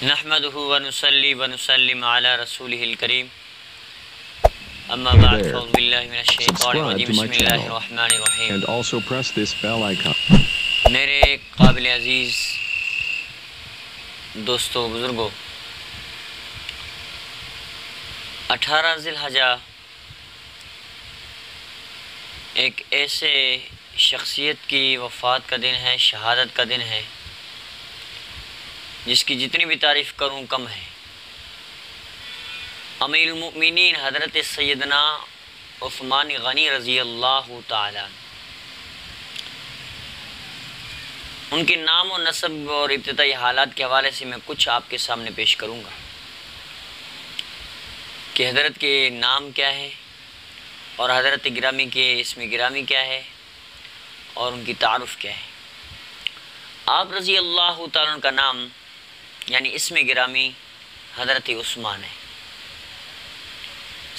نحمده ونصلي ونسلم على رسوله الكريم اما بعد فاعوذ بالله من الشیطان الرجیم بسم اللہ الرحمن الرحیم. And also press this bell icon. میرے قابل عزیز دوستو بزرگو، 18 ذی الحجہ ایک ایسے شخصیت کی وفات کا دن ہے، شہادت کا دن ہے جس کی جتنی بھی تعریف کروں کم ہے. امیر المؤمنین حضرت سیدنا عثمان غنی رضی اللہ تعالی عنہ، ان کے نام و نسب اور ابتدائی حالات کے حوالے سے میں کچھ آپ کے سامنے پیش کروں گا کہ حضرت کے نام کیا ہے اور حضرت گرامی کے اسم گرامی کیا ہے اور ان کی تعارف کیا ہے. آپ رضی اللہ تعالیٰ عنہ کا نام یعنی اسم گرامی حضرت عثمان ہے.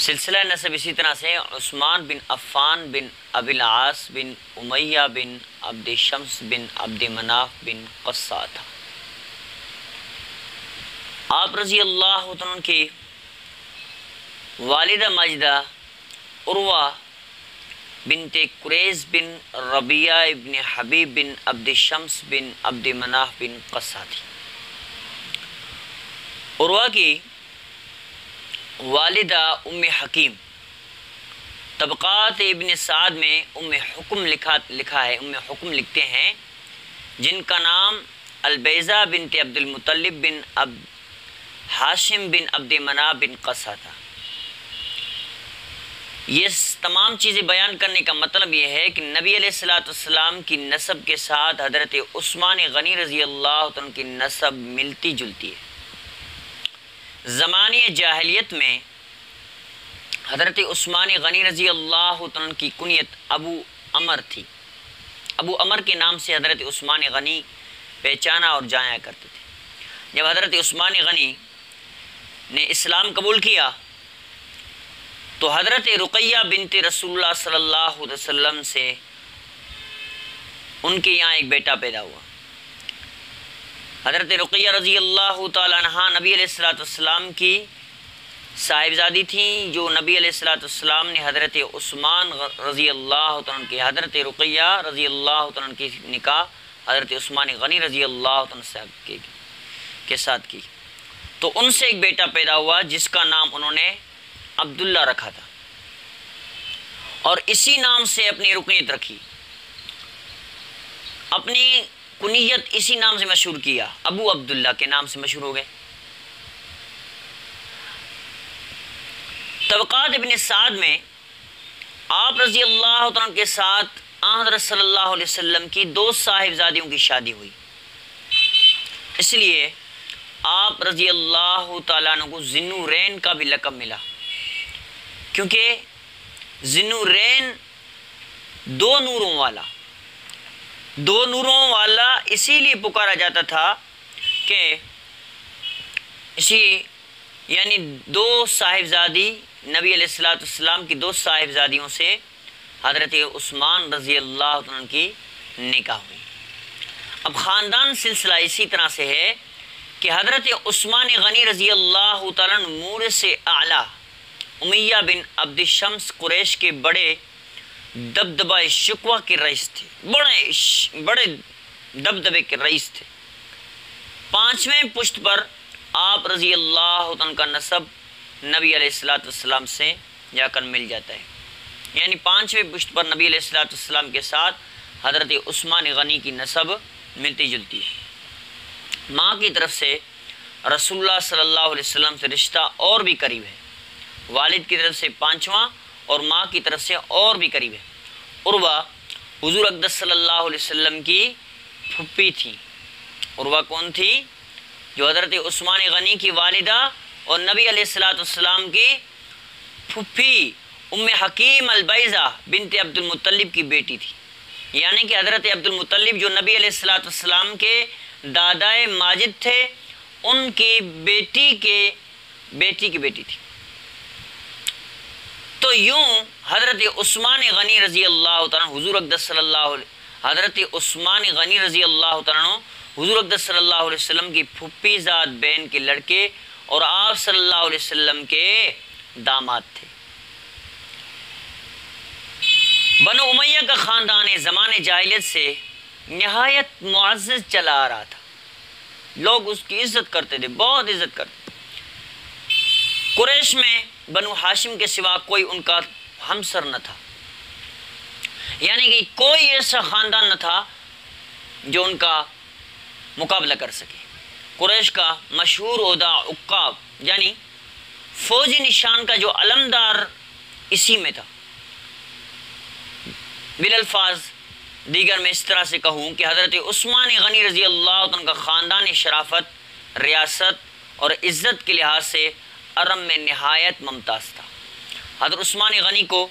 سلسلہ نسب اسی طرح سے عثمان بن عفان بن ابی العاص بن امیہ بن عبد شمس بن عبد مناف بن قصہ تھا. آپ رضی اللہ عنہ کی والدہ ماجدہ عروہ بنت قریظ بن ربیعہ ابن حبیب بن عبد شمس بن عبد مناف بن قصہ تھی. عروہ کی والدہ ام حکیم، طبقات ابن سعد میں ام حکم لکھا ہے، ام حکم لکھتے ہیں جن کا نام البیضہ بنت عبد المطلب بن ہاشم بن عبد مناف بن قصہ تھا. یہ تمام چیزیں بیان کرنے کا مطلب یہ ہے کہ نبی علیہ الصلوۃ والسلام کی نسب کے ساتھ حضرت عثمان غنی رضی اللہ عنہ کی نسب ملتی جلتی ہے. زمانے جاہلیت میں حضرت عثمان غنی رضی اللہ عنہ کی کنیت ابو عمر تھی. ابو عمر کے نام سے حضرت عثمان غنی پہچانا اور جایا کرتے تھے. جب حضرت عثمان غنی نے اسلام قبول کیا تو حضرت رقیہ بنت رسول اللہ صلی اللہ علیہ وسلم سے ان کے یہاں ایک بیٹا پیدا ہوا. حضرت رقیہ رضی اللہ تعالیٰ عنہ نبی علیہ السلام کی صاحبزادی تھیں، جو نبی علیہ السلام نے حضرت عثمان رضی اللہ عنہ کی حضرت رقیہ رضی اللہ عنہ کی نکاح حضرت عثمان غنی رضی اللہ عنہ کے ساتھ کی. تو ان سے ایک بیٹا پیدا ہوا جس کا نام انہوں نے عبداللہ رکھا تھا اور اسی نام سے اپنی رکنیت رکھی، اپنی کنیت اسی نام سے مشہور کیا، ابو عبداللہ کے نام سے مشہور ہو گئے. طبقات ابن سعد میں آپ رضی اللہ عنہ کے ساتھ حضرت صلی اللہ علیہ وسلم کی 2 صاحبزادیوں کی شادی ہوئی. اس لیے آپ رضی اللہ تعالیٰ عنہ کو ذی-النورین کا بھی لقب ملا، کیونکہ ذی-النورین 2 نوروں والا اسی لیے پکارا جاتا تھا کہ یعنی 2 صاحبزادی نبی علیہ السلام کی 2 صاحبزادیوں سے حضرت عثمان رضی اللہ عنہ کی نکاح ہوئی. اب خاندان سلسلہ اسی طرح سے ہے کہ حضرت عثمان غنی رضی اللہ تعالیٰ عنہ مورث اعلیٰ امیہ بن عبد شمس قریش کے بڑے دبدبہ شکوہ کے رئیس تھے، بڑے دبدبے کے رئیس تھے. 5ویں پشت پر آپ رضی اللہ عنہ کا نسب نبی علیہ السلام سے جا کر مل جاتا ہے، یعنی 5ویں پشت پر نبی علیہ السلام کے ساتھ حضرت عثمان غنی کی نسب ملتی جلتی ہے. ماں کی طرف سے رسول اللہ صلی اللہ علیہ وسلم سے رشتہ اور بھی قریب ہے، والد کی طرف سے 5واں اور ماں کی طرف سے اور بھی قریب ہے. عروہ حضور اقدس صلی اللہ علیہ وسلم کی پھپھی تھی. عروہ کون تھی؟ جو حضرت عثمان غنی کی والدہ اور نبی علیہ السلام کی پھپھی ام حکیم البیضہ بنت عبد المطلب کی بیٹی تھی. یعنی کہ حضرت عبد المطلب جو نبی علیہ السلام کے دادائے ماجد تھے، ان کی بیٹی کی بیٹی تھی. تو یوں حضرت عثمان غنی رضی اللہ تعالیٰ حضور اقدس صلی اللہ علیہ حضرت عثمان غنی رضی اللہ تعالیٰ حضور اقدس صلی اللہ علیہ وسلم کی پھپھی زاد بہن کے لڑکے اور آپ صلی اللہ علیہ وسلم کے داماد تھے۔ بنو امیہ کا خاندان زمانے جاہلیت سے نہایت معزز چلا آ رہا تھا، لوگ اس کی عزت کرتے تھے، بہت عزت کرتے۔ قریش میں بنو ہاشم کے سوا کوئی ان کا ہمسر نہ تھا، یعنی کہ کوئی ایسا خاندان نہ تھا جو ان کا مقابلہ کر سکے۔ قریش کا مشہور عہدہ عقاب یعنی فوجی نشان کا جو علمدار اسی میں تھا۔ بالالفاظ دیگر میں اس طرح سے کہوں کہ حضرت عثمان غنی رضی اللہ عنہ کا خاندان شرافت، ریاست اور عزت کے لحاظ سے عرب میں نہایت ممتاز تھا۔ حضرت عثمان غنی کو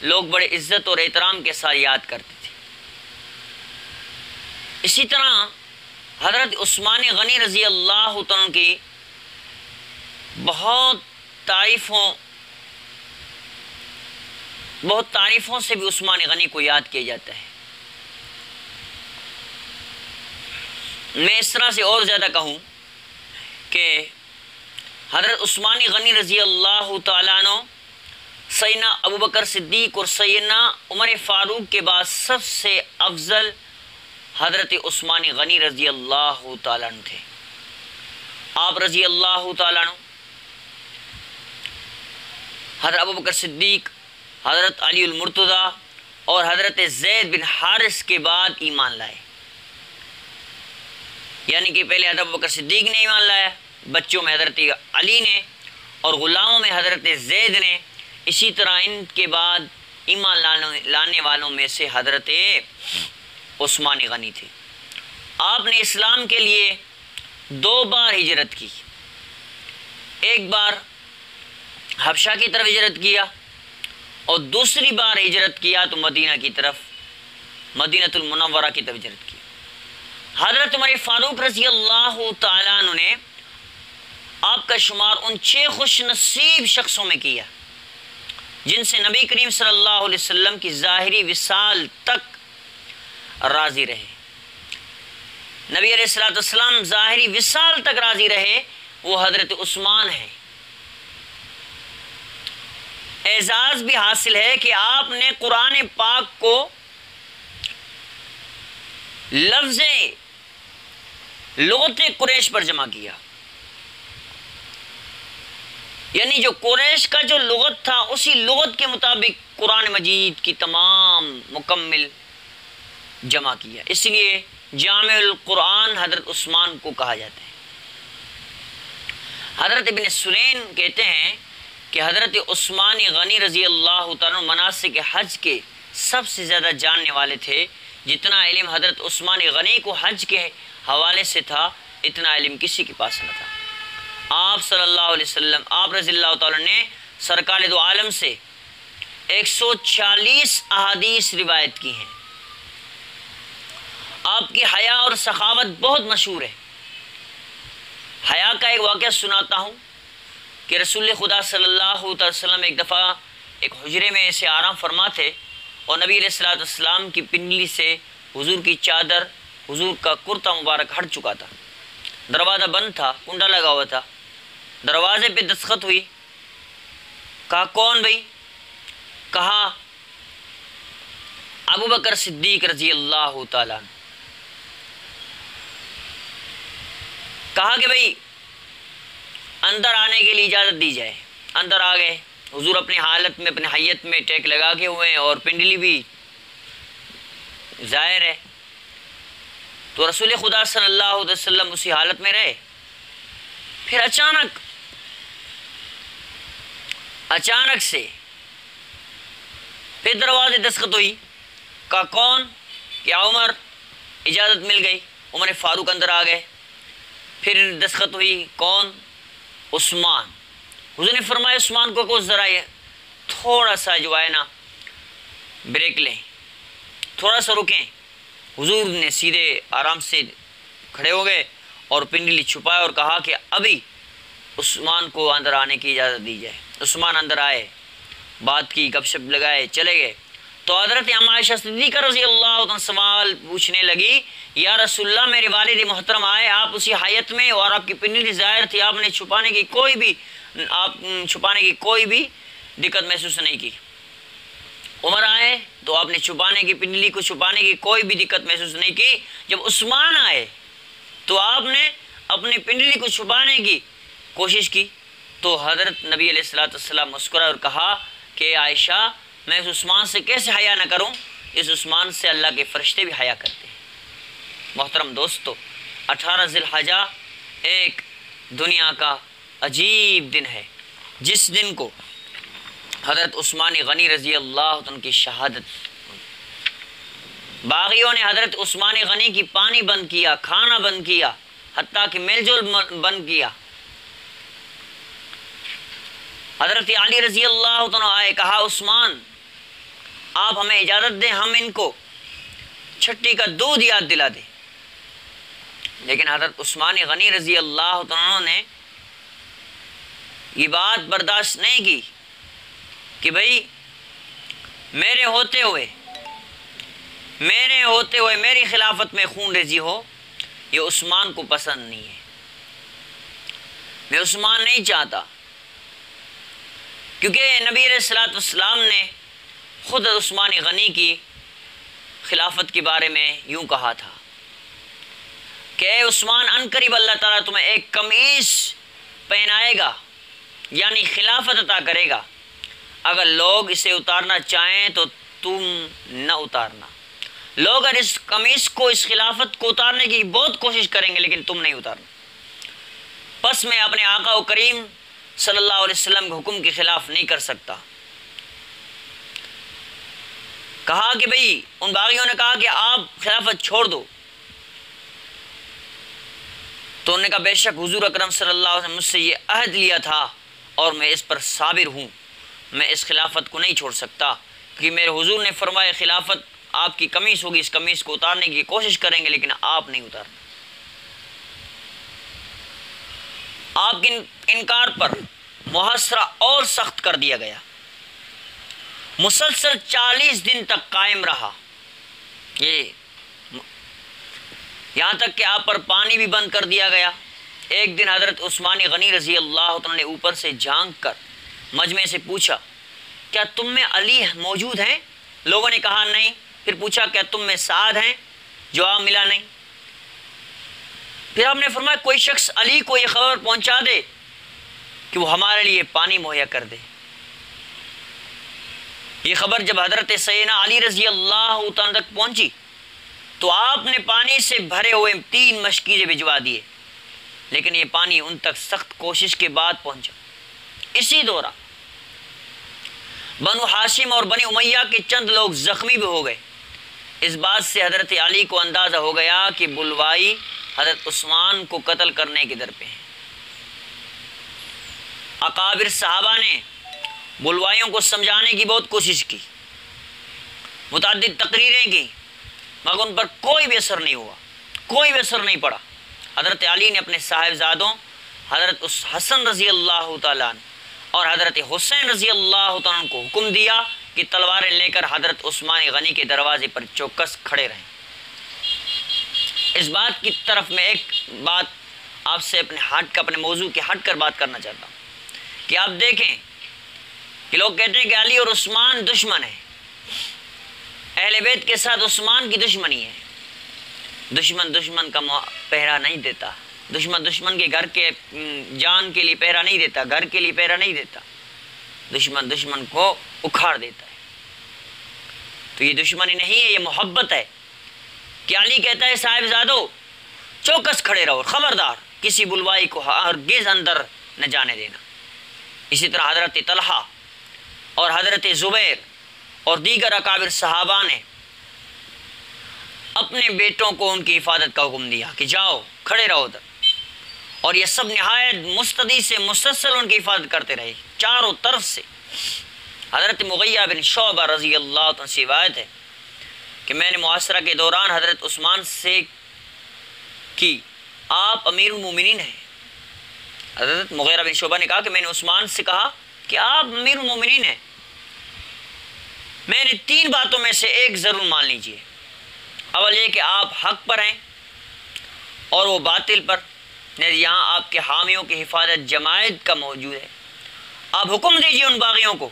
لوگ بڑے عزت اور احترام کے ساتھ یاد کرتے تھے۔ اسی طرح حضرت عثمان غنی رضی اللہ عنہ کی بہت تعریفوں سے بھی عثمان غنی کو یاد کیا جاتا ہے۔ میں اس طرح سے اور زیادہ کہوں کہ حضرت عثمان غنی رضی اللہ تعالیٰ عنہ سیدنا ابوبکر صدیق اور سیدنا عمر فاروق کے بعد سب سے افضل حضرت عثمان غنی رضی اللہ تعالیٰ عنہ تھے۔ آپ رضی اللہ تعالیٰ عنہ حضرت ابوبکر صدیق، حضرت علی المرتضیٰ اور حضرت زید بن حارث کے بعد ایمان لائے، یعنی کہ پہلے حضرت ابوبکر صدیق نے ایمان لایا، بچوں میں حضرت علی نے اور غلاموں میں حضرت زید نے، اسی طرح ان کے بعد ایمان لانے والوں میں سے حضرت عثمان غنی تھے۔ آپ نے اسلام کے لیے 2 بار ہجرت کی، ایک بار حبشہ کی طرف ہجرت کیا اور دوسری بار ہجرت کیا تو مدینہ کی طرف، مدینہ المنورہ کی طرف ہجرت کی۔ حضرت عمر فاروق رضی اللہ تعالیٰ عنہ نے آپ کا شمار ان 6 خوش نصیب شخصوں میں کیا جن سے نبی کریم صلی اللہ علیہ وسلم کی ظاہری وصال تک راضی رہے۔ نبی علیہ السلام ظاہری وصال تک راضی رہے، وہ حضرت عثمان ہیں۔ اعزاز بھی حاصل ہے کہ آپ نے قرآن پاک کو لفظ لغت قریش پر جمع کیا، یعنی جو قریش کا جو لغت تھا اسی لغت کے مطابق قرآن مجید کی تمام مکمل جمع کیا، اس لیے جامع القرآن حضرت عثمان کو کہا جاتا ہے۔ حضرت ابن سلین کہتے ہیں کہ حضرت عثمان غنی رضی اللہ تعالیٰ مناسک حج کے سب سے زیادہ جاننے والے تھے۔ جتنا علم حضرت عثمان غنی کو حج کے حوالے سے تھا اتنا علم کسی کے پاس نہ تھا۔ آپ صلی اللہ علیہ وسلم، آپ رضی اللہ تعالیٰ نے سرکار دو عالم سے 140 احادیث روایت کی ہیں۔ آپ کی حیا اور سخاوت بہت مشہور ہے۔ حیا کا ایک واقعہ سناتا ہوں کہ رسول خدا صلی اللہ علیہ وسلم ایک دفعہ ایک حجرے میں ایسے آرام فرما تھے اور نبی علیہ السلام کی پنڈلی سے حضور کی چادر، حضور کا کرتا مبارک ہٹ چکا تھا، دروازہ بند تھا، کنڈا لگا ہوا تھا۔ دروازے پہ دستخط ہوئی، کہا کون بھائی؟ کہا ابو بکر صدیق رضی اللہ تعالیٰ عنہ۔ کہا کہ بھائی اندر آنے کے لیے اجازت دی جائے۔ اندر آ گئے، حضور اپنی حالت میں، اپنی حیت میں ٹیک لگا کے ہوئے اور پنڈلی بھی ظاہر ہے، تو رسول خدا صلی اللہ علیہ وسلم اسی حالت میں رہے۔ پھر اچانک سے پھر دروازے دستخط ہوئی، کہا کون؟ کیا عمر؟ اجازت مل گئی، عمر فاروق اندر آ گئے۔ پھر دستخط ہوئی، کون؟ عثمان۔ حضور نے فرمایا عثمان کو ذرا یہ تھوڑا سا جو ہے نا بریک لیں، تھوڑا سا رکیں۔ حضور نے سیدھے آرام سے کھڑے ہو گئے اور پنڈلی چھپایا اور کہا کہ ابھی عثمان کو اندر آنے کی اجازت دی جائے۔ عثمان اندر آئے، بات کی، گپ شپ لگائے، چلے گئے۔ تو حضرت عائشہ صدیقہ رضی اللہ عنہ سوال پوچھنے لگی، یا رسول اللہ میرے والد محترم آئے، آپ اسی حیت میں اور آپ کی پنڈلی ظاہر تھی، آپ نے چھپانے کی کوئی بھی دقت محسوس نہیں کی۔ عمر آئے تو آپ نے پنڈلی کو چھپانے کی کوئی بھی دقت محسوس نہیں کی۔ جب عثمان آئے تو آپ نے اپنی پنڈلی کو چھپانے کی کوشش کی۔ تو حضرت نبی علیہ السلام مسکرائے اور کہا کہ عائشہ میں اس عثمان سے کیسے حیا نہ کروں، اس عثمان سے اللہ کے فرشتے بھی حیا کرتے ہیں۔ محترم دوستو، 18 ذی الحجہ ایک دنیا کا عجیب دن ہے، جس دن کو حضرت عثمان غنی رضی اللہ عنہ کی شہادت، باغیوں نے حضرت عثمان غنی کی پانی بند کیا، کھانا بند کیا، حتیٰ کہ میل جول بند کیا۔ حضرت علی رضی اللہ عنہ آئے، کہا عثمان آپ ہمیں اجازت دیں، ہم ان کو چھٹی کا دودھ یاد دلا دیں۔ لیکن حضرت عثمان غنی رضی اللہ عنہ نے یہ بات برداشت نہیں کی کہ بھئی میرے ہوتے ہوئے میری خلافت میں خون ریزی ہو، یہ عثمان کو پسند نہیں ہے، میں عثمان نہیں چاہتا، کیونکہ نبی علیہ السلام نے خود عثمان غنی کی خلافت کے بارے میں یوں کہا تھا کہ اے عثمان، عنقریب اللہ تعالیٰ تمہیں ایک قمیص پہنائے گا، یعنی خلافت عطا کرے گا، اگر لوگ اسے اتارنا چاہیں تو تم نہ اتارنا۔ لوگ اگر اس قمیص کو، اس خلافت کو اتارنے کی بہت کوشش کریں گے لیکن تم نہیں اتارنا۔ پس میں اپنے آقا و کریم صلی اللہ علیہ وسلم کے حکم کے خلاف نہیں کر سکتا۔ کہا کہ بھئی ان باغیوں نے کہا کہ آپ خلافت چھوڑ دو، تو انہوں نے کہا بے شک حضور اکرم صلی اللہ علیہ وسلم مجھ سے یہ عہد لیا تھا اور میں اس پر صابر ہوں، میں اس خلافت کو نہیں چھوڑ سکتا، کیونکہ میرے حضور نے فرمایا خلافت آپ کی قمیص ہوگی، اس قمیص کو اتارنے کی کوشش کریں گے لیکن آپ نہیں اتارنا۔ آپ کے انکار پر محاصرہ اور سخت کر دیا گیا، مسلسل 40 دن تک قائم رہا، یہاں تک کہ آپ پر پانی بھی بند کر دیا گیا۔ ایک دن حضرت عثمان غنی رضی اللہ عنہ نے اوپر سے جھانک کر مجمع سے پوچھا، کیا تم میں علی موجود ہیں؟ لوگوں نے کہا نہیں۔ پھر پوچھا کیا تم میں سعد ہیں؟ جواب ملا نہیں۔ پھر آپ نے فرمایا کوئی شخص علی کو یہ خبر پہنچا دے کہ وہ ہمارے لیے پانی مہیا کر دے۔ یہ خبر جب حضرت سیدنا علی رضی اللہ عنہ تک پہنچی تو آپ نے پانی سے بھرے ہوئے 3 مشکیزیں بھجوا دیے، لیکن یہ پانی ان تک سخت کوشش کے بعد پہنچا۔ اسی دوران بنو ہاشم اور بنی امیہ کے چند لوگ زخمی بھی ہو گئے۔ اس بات سے حضرت علی کو اندازہ ہو گیا کہ بلوائی حضرت عثمان کو قتل کرنے کے در پہ ہیں۔ اکابر صحابہ نے بلوائیوں کو سمجھانے کی بہت کوشش کی، متعدد تقریریں کی، مگر ان پر کوئی بھی اثر نہیں ہوا، کوئی بھی اثر نہیں پڑا۔ حضرت علی نے اپنے صاحبزادوں حضرت حسن رضی اللہ تعالیٰ عنہ اور حضرت حسین رضی اللہ تعالیٰ عنہ کو حکم دیا کہ تلواریں لے کر حضرت عثمان غنی کے دروازے پر چوکس کھڑے رہیں۔ اس بات کی طرف میں ایک بات آپ سے اپنے موضوع کے ہٹ کر بات کرنا چاہتا ہوں کہ آپ دیکھیں کہ لوگ کہتے ہیں کہ علی اور عثمان دشمن ہیں، اہل بیت کے ساتھ عثمان کی دشمنی ہے۔ دشمن کا پہرا نہیں دیتا، دشمن کے گھر کے جان کے لیے پہرا نہیں دیتا، گھر کے لیے پہرا نہیں دیتا، دشمن کو اکھاڑ دیتا ہے۔ تو یہ دشمنی نہیں ہے، یہ محبت ہے کہ علی کہتا ہے صاحبزادو چوکس کھڑے رہو، خبردار کسی بلوائی کو ہرگز اندر نہ جانے دینا۔ اسی طرح حضرت طلحہ اور حضرت زبیر اور دیگر اکابر صحابہ نے اپنے بیٹوں کو ان کی حفاظت کا حکم دیا کہ جاؤ کھڑے رہو ادھر، اور یہ سب نہایت مستعدی سے مسلسل ان کی حفاظت کرتے رہے چاروں طرف سے۔ حضرت مغیہ بن شعبہ رضی اللہ عنہ سے روایت ہے کہ میں نے محاصرہ کے دوران حضرت عثمان سے کی آپ امیر المومنین ہیں۔ حضرت مغیرہ بن شعبہ نے کہا کہ میں نے عثمان سے کہا کہ آپ امیر المومنین ہیں۔ میں نے 3 باتوں میں سے ایک ضرور مان لیجئے. اول یہ کہ آپ حق پر ہیں اور وہ باطل پر. یہاں آپ کے حامیوں کی حفاظت جماعت کا موجود ہے. آپ حکم دیجئے ان باغیوں کو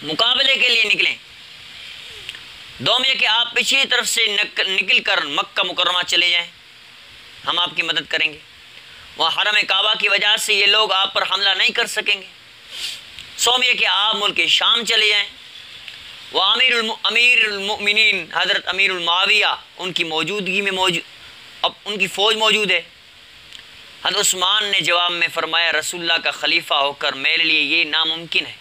مقابلے کے لیے نکلیں. دوم یہ کہ آپ پچھلی طرف سے نکل کر مکہ مکرمہ چلے جائیں، ہم آپ کی مدد کریں گے. وہاں حرم کعبہ کی وجہ سے یہ لوگ آپ پر حملہ نہیں کر سکیں گے. سوم یہ کہ آپ ملک شام چلے جائیں. وہ امیر المؤمنین حضرت امیر المعاویہ ان کی موجودگی میں اب ان کی فوج موجود ہے. حضرت عثمان نے جواب میں فرمایا رسول اللہ کا خلیفہ ہو کر میرے لیے یہ ناممکن ہے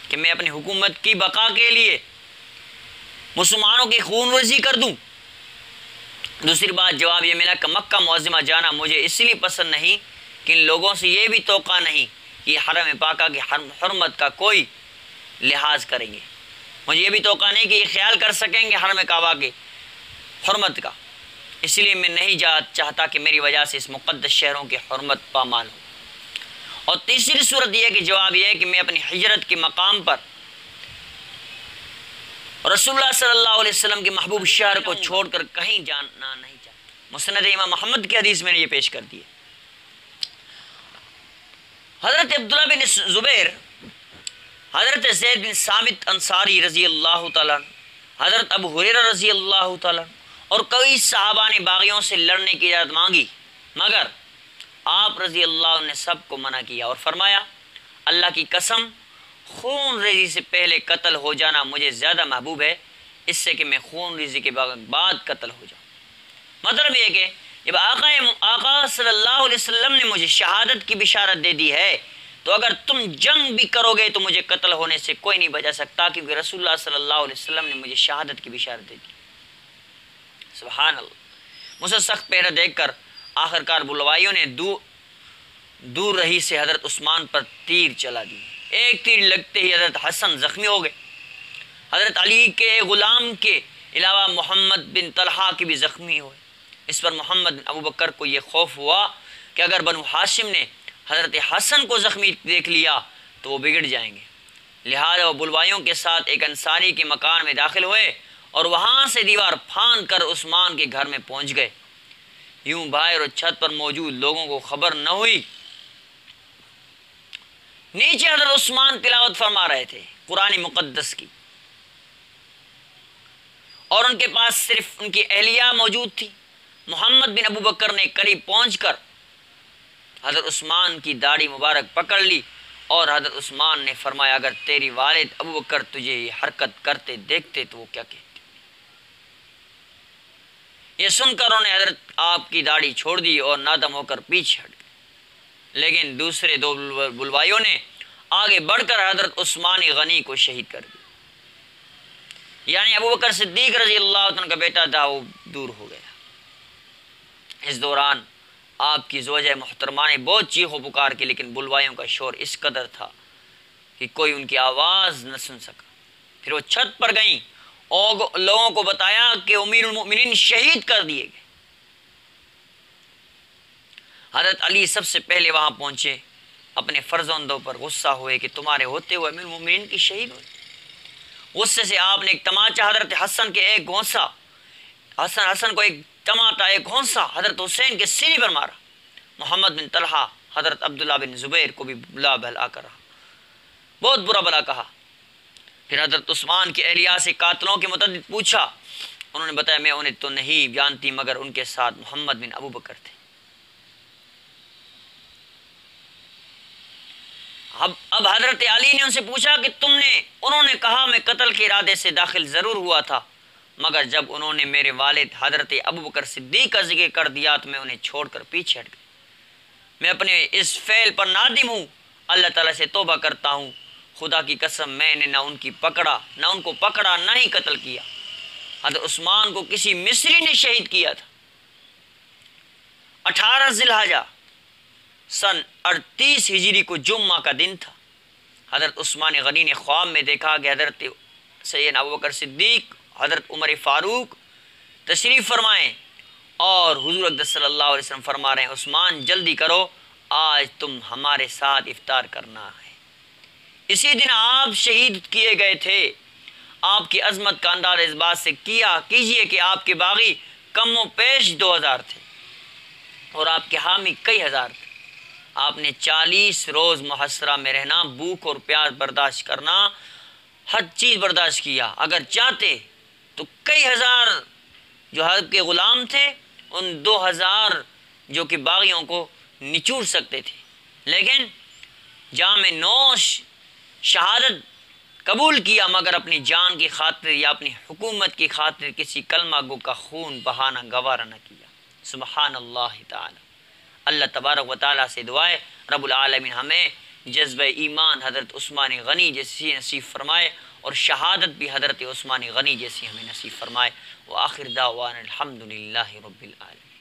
کہ میں اپنی حکومت کی بقا کے لیے مسلمانوں کی خون ریزی کر دوں. دوسری بات جواب یہ ملا کہ مکہ معظمہ جانا مجھے اس لیے پسند نہیں کہ ان لوگوں سے یہ بھی توقع نہیں کہ حرم پاکہ کی حرمت کا کوئی لحاظ کریں گے. مجھے یہ بھی توقع نہیں کہ یہ خیال کر سکیں گے حرم کعبہ کی حرمت کا. اس لیے میں نہیں چاہتا کہ میری وجہ سے اس مقدس شہروں کی حرمت پامال ہو. اور تیسری صورت یہ ہے کہ جواب یہ ہے کہ میں اپنی ہجرت کے مقام پر رسول اللہ صلی اللہ علیہ وسلم کے محبوب شہر کو چھوڑ کر کہیں جانا نہیں چاہتا. مسند امام محمد کی حدیث میں نے یہ پیش کر دی ہے. حضرت عبداللہ بن زبیر، حضرت زید بن ثابت انصاری رضی اللہ تعالیٰ، حضرت ابو ہریرہ رضی اللہ تعالیٰ اور کئی صحابہ نے باغیوں سے لڑنے کی اجازت مانگی، مگر آپ رضی اللہ عنہ نے سب کو منع کیا اور فرمایا اللہ کی قسم خون ریزی سے پہلے قتل ہو جانا مجھے زیادہ محبوب ہے اس سے کہ میں خون ریزی کے بعد قتل ہو جاؤں. مطلب یہ کہ جب آقا صلی اللہ علیہ وسلم نے مجھے شہادت کی بشارت دے دی ہے تو اگر تم جنگ بھی کرو گے تو مجھے قتل ہونے سے کوئی نہیں بچا سکتا، کیونکہ رسول اللہ صلی اللہ علیہ وسلم نے مجھے شہادت کی بشارت دے دی. سبحان اللہ. مجھ سے سخت پہرا دیکھ کر آخرکار بلوائیوں نے دور رہی سے حضرت عثمان پر تیر چلا دی. ایک تیر لگتے ہی حضرت حسن زخمی ہو گئے. حضرت علی کے غلام کے علاوہ محمد بن طلحہ کی بھی زخمی ہوئے. اس پر محمد بن ابو بکر کو یہ خوف ہوا کہ اگر بنو ہاشم نے حضرت حسن کو زخمی دیکھ لیا تو وہ بگڑ جائیں گے. لہذا وہ بلوائیوں کے ساتھ ایک انصاری کے مکان میں داخل ہوئے اور وہاں سے دیوار پھاند کر عثمان کے گھر میں پہنچ گئے. یوں باہر اور چھت پر موجود لوگوں کو خبر نہ ہوئی. نیچے حضرت عثمان تلاوت فرما رہے تھے قرآن مقدس کی اور ان کے پاس صرف ان کی اہلیہ موجود تھی. محمد بن ابو بکر نے قریب پہنچ کر حضرت عثمان کی داڑھی مبارک پکڑ لی اور حضرت عثمان نے فرمایا اگر تیری والد ابو بکر تجھے یہ حرکت کرتے دیکھتے تو وہ کیا کہتے. یہ سن کر انہوں نے حضرت آپ کی داڑھی چھوڑ دی اور نادم ہو کر پیچھے ہٹ گئے. لیکن دوسرے 2 بلوائیوں نے آگے بڑھ کر حضرت عثمان غنی کو شہید کر دیا. یعنی ابو بکر صدیق رضی اللہ عنہ کا بیٹا تھا وہ دور ہو گیا. اس دوران آپ کی زوجہ محترمہ نے بہت چیخ و پکار کی، لیکن بلوائیوں کا شور اس قدر تھا کہ کوئی ان کی آواز نہ سن سکا. پھر وہ چھت پر گئیں اور لوگوں کو بتایا کہ امیر المؤمنین شہید کر دیے گئے. حضرت علی سب سے پہلے وہاں پہنچے، اپنے فرزندوں پر غصہ ہوئے کہ تمہارے ہوتے ہوئے امیر المؤمنین کی شہید ہوئے. غصے سے آپ نے ایک تماچا حضرت حسن کے ایک گھونسا حسن کو ایک ٹماٹا ایک گھونسا حضرت حسین کے سینے پر مارا. محمد بن طلحہ حضرت عبداللہ بن زبیر کو بھی بلا بھلا کرا، بہت برا بلا کہا. پھر حضرت عثمان کی اہلیہ سے قاتلوں کے متعدد پوچھا. انہوں نے بتایا میں انہیں تو نہیں جانتی مگر ان کے ساتھ محمد بن ابو بکر تھے. اب حضرت علی نے ان سے پوچھا کہ انہوں نے کہا میں قتل کے ارادے سے داخل ضرور ہوا تھا، مگر جب انہوں نے میرے والد حضرت ابو بکر صدیق کا ذکر کر دیا تو میں انہیں چھوڑ کر پیچھے ہٹ گیا. میں اپنے اس فعل پر نادم ہوں، اللہ تعالیٰ سے توبہ کرتا ہوں. خدا کی قسم میں نے نہ ان کو پکڑا نہ ہی قتل کیا. حضرت عثمان کو کسی مصری نے شہید کیا تھا. 18 ذی الحجہ سن 38 ہجری کو جمعہ کا دن تھا. حضرت عثمان غنی نے خواب میں دیکھا کہ حضرت سیدنا ابو بکر صدیق حضرت عمر فاروق تشریف فرمائیں اور حضور اقدس صلی اللہ علیہ وسلم فرما رہے ہیں عثمان جلدی کرو، آج تم ہمارے ساتھ افطار کرنا ہے. اسی دن آپ شہید کیے گئے تھے. آپ کی عظمت کا اندازہ اس بات سے کیجئے کہ آپ کے باغی کم و پیش 2000 تھے اور آپ کے حامی کئی ہزار تھے۔ آپ نے 40 روز محاصرہ میں رہنا، بھوک اور پیاس برداشت کرنا، ہر چیز برداشت کیا۔ اگر چاہتے تو کئی ہزار جو حضرت کے غلام تھے ان 2000 جو کہ باغیوں کو نچوڑ سکتے تھے، لیکن جام نوش شہادت قبول کیا، مگر اپنی جان کی خاطر یا اپنی حکومت کی خاطر کسی کلمہ گو کا خون بہانا گوارا نہ کیا۔ سبحان اللہ تعالی۔ اللہ تبارک و تعالیٰ سے دعائے رب العالمین ہمیں جذبہ ایمان حضرت عثمان غنی جیسی نصیب فرمائے اور شہادت بھی حضرت عثمان غنی جیسی ہمیں نصیب فرمائے۔ وآخر دعوانا الحمدللہ رب العالمین۔